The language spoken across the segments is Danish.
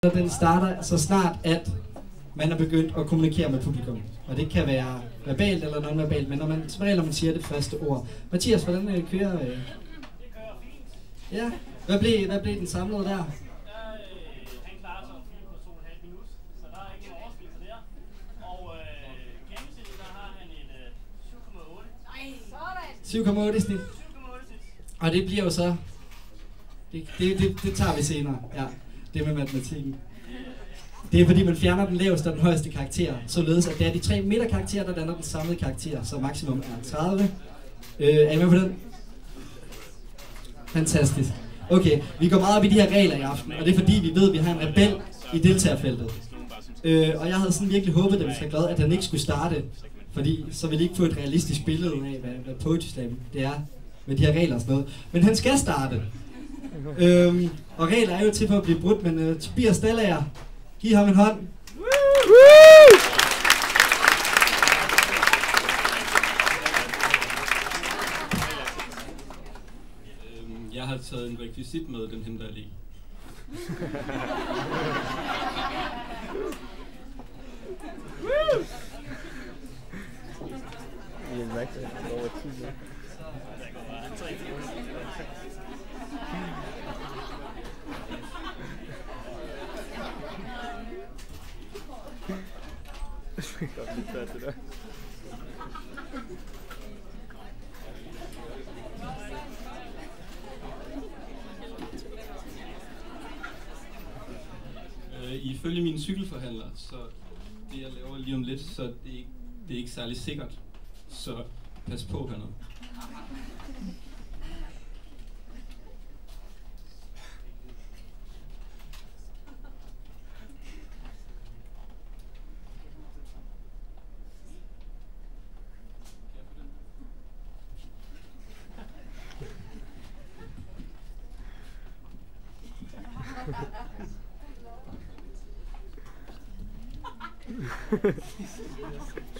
Den starter så snart, at man er begyndt at kommunikere med publikum. Og det kan være verbalt eller non-verbalt, men som regel, når man siger det første ord. Mathias, hvordan kører? Ja, hvad blev den samlede der? Han klarer sig 4 på 2,5 minutter, så der er ikke en overskridelse der. Og gennemsnitligt, der har han et 7,8. 7,8 snit. Og det bliver jo så... Det tager vi senere, ja. Det med matematikken. Det er fordi, man fjerner den laveste og den højeste karakter, således at det er de 3 midterkarakterer, der danner den samlede karakter, så maksimum er 30. Er I med på den? Fantastisk. Okay, vi går meget op i de her regler i aften, og det er fordi, vi ved, at vi har en rebel i deltagerfeltet. Og jeg havde sådan virkelig håbet, at vi skal glade, at han ikke skulle starte, fordi så ville I ikke få et realistisk billede af, hvad Poetry Slam det er med de her regler og sådan noget. Men han skal starte. Og regler er jo til for at blive brudt, men Tobias Dallager, giv ham en hånd. Jeg har taget en rekvisit med, den henter jeg lige. Ifølge mine cykelforhandlere, så det jeg laver lige om lidt, så det er ikke særlig sikkert. Så pas på hernede.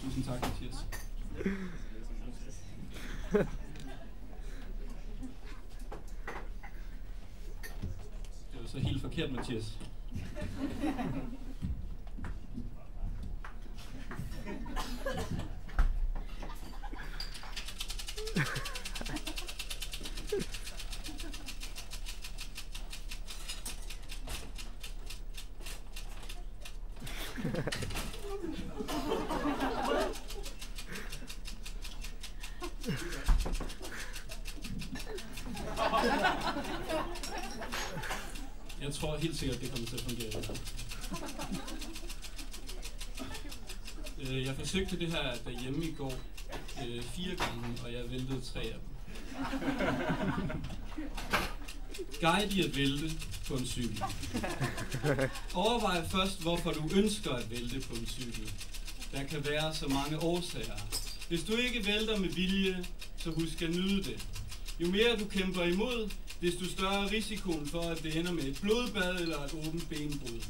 Tusind tak, Mathias. Det var så helt forkert, Mathias. Jeg tror helt sikkert, det kommer til at fungere. Jeg forsøgte det her derhjemme i går 4 gange, og jeg væltede 3 af dem. Guide i at vælte på en cykel. Overvej først, hvorfor du ønsker at vælte på en cykel. Der kan være så mange årsager. Hvis du ikke vælter med vilje, så husk at nyde det. Jo mere du kæmper imod, desto større er risikoen for, at det ender med et blodbad eller et åbent benbrud.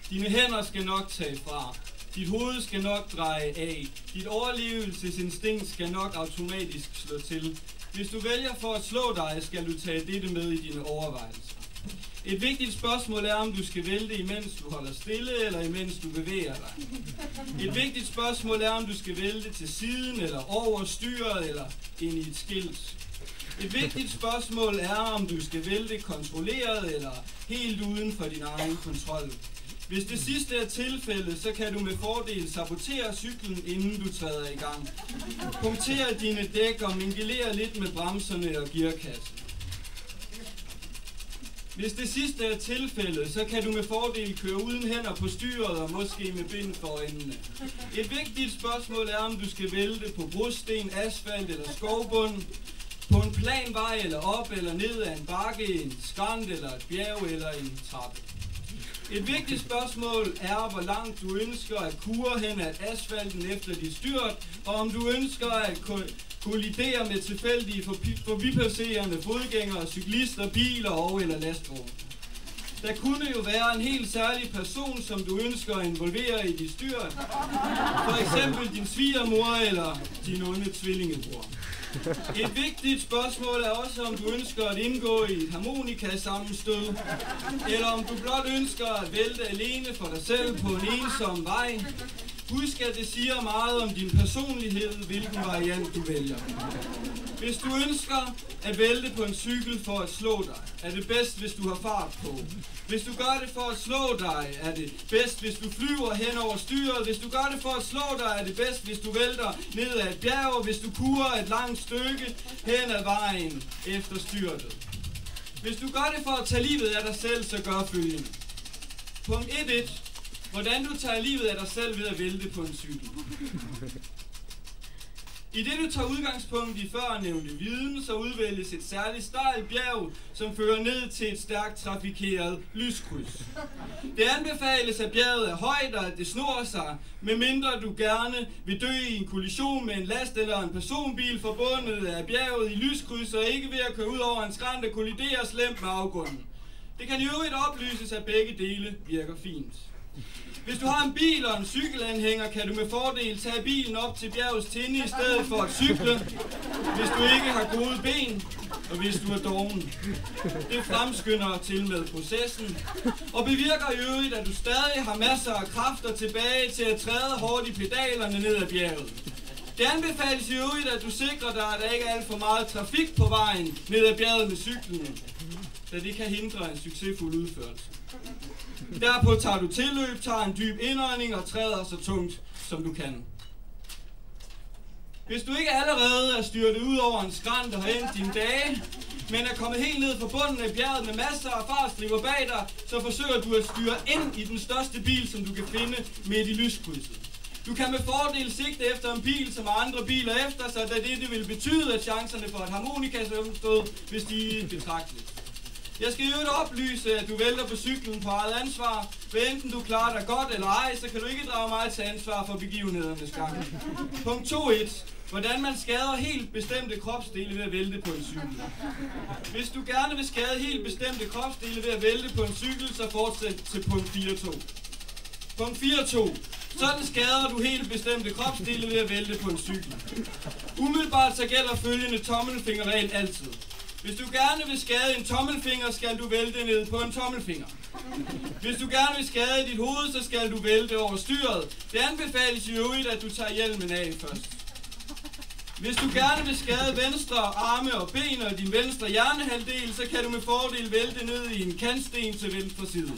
Dine hænder skal nok tage fra. Dit hoved skal nok dreje af. Dit overlevelsesinstinkt skal nok automatisk slå til. Hvis du vælger for at slå dig, skal du tage dette med i dine overvejelser. Et vigtigt spørgsmål er, om du skal vælte, imens du holder stille, eller imens du bevæger dig. Et vigtigt spørgsmål er, om du skal vælte til siden, eller over styret, eller ind i et skilt. Et vigtigt spørgsmål er, om du skal vælte kontrolleret, eller helt uden for din egen kontrol. Hvis det sidste er tilfældet, så kan du med fordel sabotere cyklen, inden du træder i gang. Punktere dine dæk og mingelere lidt med bremserne og gearkassen. Hvis det sidste er tilfældet, så kan du med fordel køre uden hænder på styret og måske med bind for øjnene. Et vigtigt spørgsmål er, om du skal vælte på brosten, asfalt eller skovbund, på en plan vej eller op eller ned af en bakke, en skrænt eller et bjerg eller en trappe. Et vigtigt spørgsmål er, hvor langt du ønsker at kure hen ad asfalten efter dit styrt, og om du ønsker at kollidere med tilfældige forbipasserende fodgængere, cyklister, biler og eller lastvogne. Der kunne jo være en helt særlig person, som du ønsker at involvere i dit styrt. For eksempel din svigermor eller din onde tvillingebror. Et vigtigt spørgsmål er også, om du ønsker at indgå i et harmonikasammenstød, eller om du blot ønsker at vælte alene for dig selv på en ensom vej. Husk, at det siger meget om din personlighed, hvilken variant du vælger. Hvis du ønsker at vælte på en cykel for at slå dig, er det bedst, hvis du har fart på. Hvis du gør det for at slå dig, er det bedst, hvis du flyver hen over styret. Hvis du gør det for at slå dig, er det bedst, hvis du vælter ned ad et bjerg. Hvis du kurer et langt stykke hen ad vejen efter styrtet. Hvis du gør det for at tage livet af dig selv, så gør følgende. Punkt 1.1. Hvordan du tager livet af dig selv ved at vælte på en cykel. I det du tager udgangspunkt i førnævnte viden, så udvælges et særligt stejlt bjerg, som fører ned til et stærkt trafikeret lyskryds. Det anbefales, at bjerget er højt og at det snor sig, medmindre du gerne vil dø i en kollision med en last eller en personbil forbundet af bjerget i lyskryds og ikke ved at køre ud over en skrænt og kollidere slemt med afgrunden. Det kan i øvrigt oplyses, at begge dele virker fint. Hvis du har en bil og en cykelanhænger, kan du med fordel tage bilen op til bjergets tinde i stedet for at cykle, hvis du ikke har gode ben, og hvis du er doven. Det fremskynder til med processen, og bevirker i øvrigt, at du stadig har masser af kræfter tilbage til at træde hårdt i pedalerne ned ad bjerget. Det anbefales i øvrigt, at du sikrer dig, at der ikke er alt for meget trafik på vejen ned ad bjerget med cyklen, da det kan hindre en succesfuld udførelse. Derpå tager du tilløb, tager en dyb indånding og træder så tungt, som du kan. Hvis du ikke allerede er styrtet ud over en skrænt og har endt dine dage, men er kommet helt ned fra bunden af bjerget med masser af fartstriber bag dig, så forsøger du at styre ind i den største bil, som du kan finde midt i lyskrydset. Du kan med fordel sigte efter en bil, som har andre biler efter sig, da det vil betyde, at chancerne for et harmonikasammenstød vil stige betragteligt. Jeg skal i øvrigt oplyse, at du vælter på cyklen på eget ansvar. Hvad enten du klarer dig godt eller ej, så kan du ikke drage mig til ansvar for begivenhedernes gang. Punkt 2.1. Hvordan man skader helt bestemte kropsdele ved at vælte på en cykel. Hvis du gerne vil skade helt bestemte kropsdele ved at vælte på en cykel, så fortsæt til punkt 4.2. Punkt 4.2. Sådan skader du helt bestemte kropsdele ved at vælte på en cykel. Umiddelbart så gælder følgende tommelfingerregel altid. Hvis du gerne vil skade en tommelfinger, skal du vælte ned på en tommelfinger. Hvis du gerne vil skade dit hoved, så skal du vælte over styret. Det anbefales i øvrigt, at du tager hjelmen af først. Hvis du gerne vil skade venstre arme og ben og din venstre hjernehalvdel, så kan du med fordel vælte ned i en kantsten til venstre side.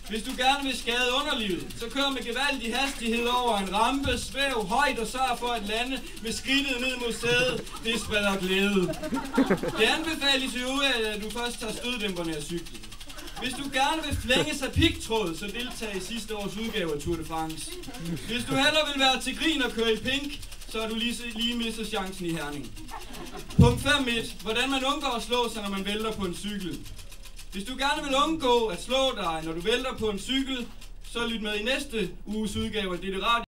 Hvis du gerne vil skade underlivet, så kør med gevaldig hastighed over en rampe, svæv højt og sørg for at lande med skridtet ned mod sædet. Det spreder glæde. Det anbefales i øvrigt, at du først tager støddæmperne af cyklen. Hvis du gerne vil flænge sig pigtråd, så deltag i sidste års udgave af Tour de France. Hvis du hellere vil være til grin og køre i pink, så har du lige mistet chancen i Herning. Punkt 5.1. Hvordan man undgår at slå sig, når man vælter på en cykel. Hvis du gerne vil undgå at slå dig, når du vælter på en cykel, så lyt med i næste uges udgave af dette radio.